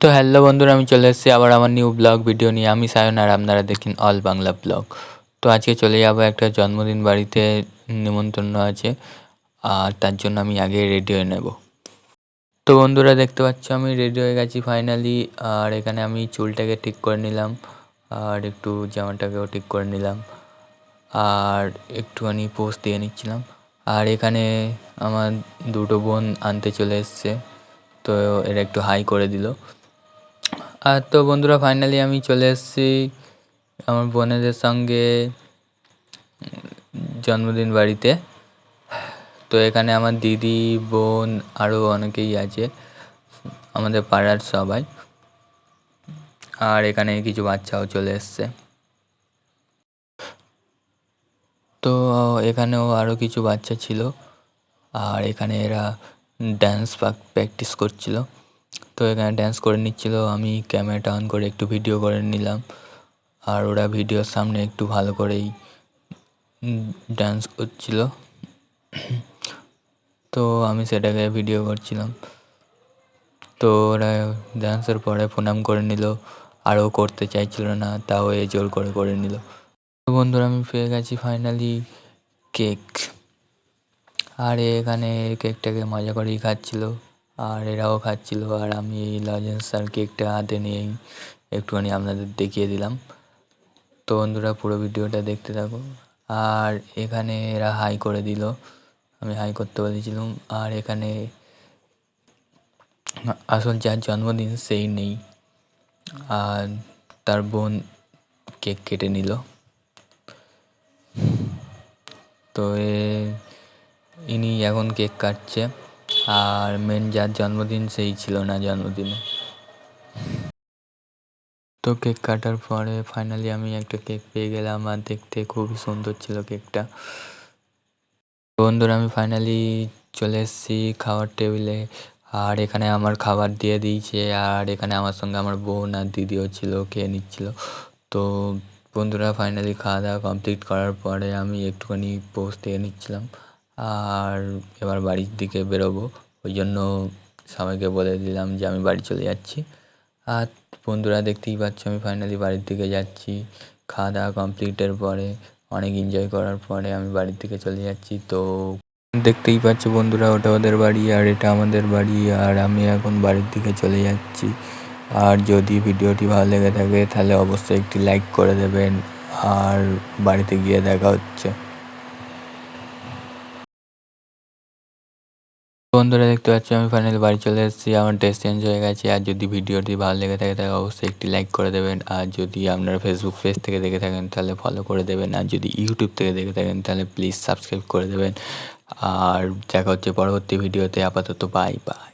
তো হ্যালো বন্ধুরা, আমি চলে এসেছি আবার আমার নিউ ব্লগ ভিডিও নিয়ে। আমি সায়ন আর আপনারা দেখেন অল বাংলা ব্লগ। তো আজকে চলে যাবো একটা জন্মদিন বাড়িতে, নিমন্ত্রণ আছে, আর তার জন্য আমি আগে রেডি হয়ে নেব। তো বন্ধুরা দেখতে পাচ্ছ আমি রেডি হয়ে গেছি ফাইনালি। আর এখানে আমি চুলটাকে ঠিক করে নিলাম, আর একটু জামাটাকেও ঠিক করে নিলাম, আর একটুখানি পোজ দিয়ে নিচ্ছিলাম। আর এখানে আমার দুটো বোন আনতে চলে এসছে, তো এরা একটু হাই করে দিল। আর তো বন্ধুরা ফাইনালি আমি চলে এসেছি আমার বোনেদের সঙ্গে জন্মদিন বাড়িতে। তো এখানে আমার দিদি, বোন, আরও অনেকেই আছে, আমাদের পাড়ার সবাই। আর এখানে কিছু বাচ্চাও চলে এসছে। তো এখানেও আরও কিছু বাচ্চা ছিল, আর এখানে এরা ড্যান্স প্র্যাকটিস করছিল। তো এখানে ড্যান্স করে নিচ্ছিল, আমি ক্যামেরাটা অন করে একটু ভিডিও করে নিলাম। আর ওরা ভিডিওর সামনে একটু ভালো করেই ডান্স করছিল, তো আমি সেটাকে ভিডিও করছিলাম। তো ওরা ডান্সের পরে প্রণাম করে নিল, আরও করতে চাইছিল না, তাও জোর করে করে নিল। তো বন্ধুরা আমি পেয়ে গেছি ফাইনালি কেক। আর এখানে কেকটাকে মজা করেই খাচ্ছিল, আর এরাও খাচ্ছিল। আর আমি এই লজেন্স আর কেকটা হাতে নিয়েই একটুখানি আপনাদের দেখিয়ে দিলাম। তো বন্ধুরা পুরো ভিডিওটা দেখতে থাকো। আর এখানে এরা হাই করে দিল, আমি হাই করতে বলেছিলাম। আর এখানে আসল যার জন্মদিন সেই নেই, আর তার বোন কেক কেটে নিল। তো ইনি এখন কেক কাটছে, আর মেন যার জন্মদিন সেই ছিল না জন্মদিনে। তো কেক কাটার পরে ফাইনালি আমি একটা কেক পেয়ে গেলাম, আর দেখতে খুবই সুন্দর ছিল কেকটা। বন্ধুরা আমি ফাইনালি চলে এসেছি খাওয়ার টেবিলে, আর এখানে আমার খাবার দিয়ে দিয়েছে। আর এখানে আমার সঙ্গে আমার বোন আর দিদিও ছিল, খেয়ে নিচ্ছিল। তো বন্ধুরা ফাইনালি খাওয়া দাওয়া কমপ্লিট করার পরে আমি একটুখানি পোজ দিয়ে নিচ্ছিলাম, আর এবার বাড়ির দিকে বেরোবো। ওই জন্য সবাইকে বলে দিলাম যে আমি বাড়ি চলে যাচ্ছি। আর বন্ধুরা দেখতেই পাচ্ছ আমি ফাইনালি বাড়ির দিকে যাচ্ছি। খাওয়া দাওয়া কমপ্লিটের পরে, অনেক এনজয় করার পরে আমি বাড়ির দিকে চলে যাচ্ছি। তো দেখতেই পাচ্ছ বন্ধুরা, ওটা ওদের বাড়ি আর এটা আমাদের বাড়ি, আর আমি এখন বাড়ির দিকে চলে যাচ্ছি। আর যদি ভিডিওটি ভালো লেগে থাকে তাহলে অবশ্যই একটি লাইক করে দেবেন, আর বাড়িতে গিয়ে দেখা হচ্ছে। বন্ধুরা দেখতে পাচ্ছি আমি ফাইনালি বাড়ি চলে এসেছি, আমার ড্রেস চেঞ্জ হয়ে গেছে। আর যদি ভিডিওটি ভালো লেগে থাকে তাহলে অবশ্যই একটি লাইক করে দেবেন, আর যদি আপনারা ফেসবুক পেজ থেকে দেখে থাকেন তাহলে ফলো করে দেবেন, আর যদি ইউটিউব থেকে দেখে থাকেন তাহলে প্লিজ সাবস্ক্রাইব করে দেবেন। আর দেখা হচ্ছে পরবর্তী ভিডিওতে, আপাতত বাই বাই।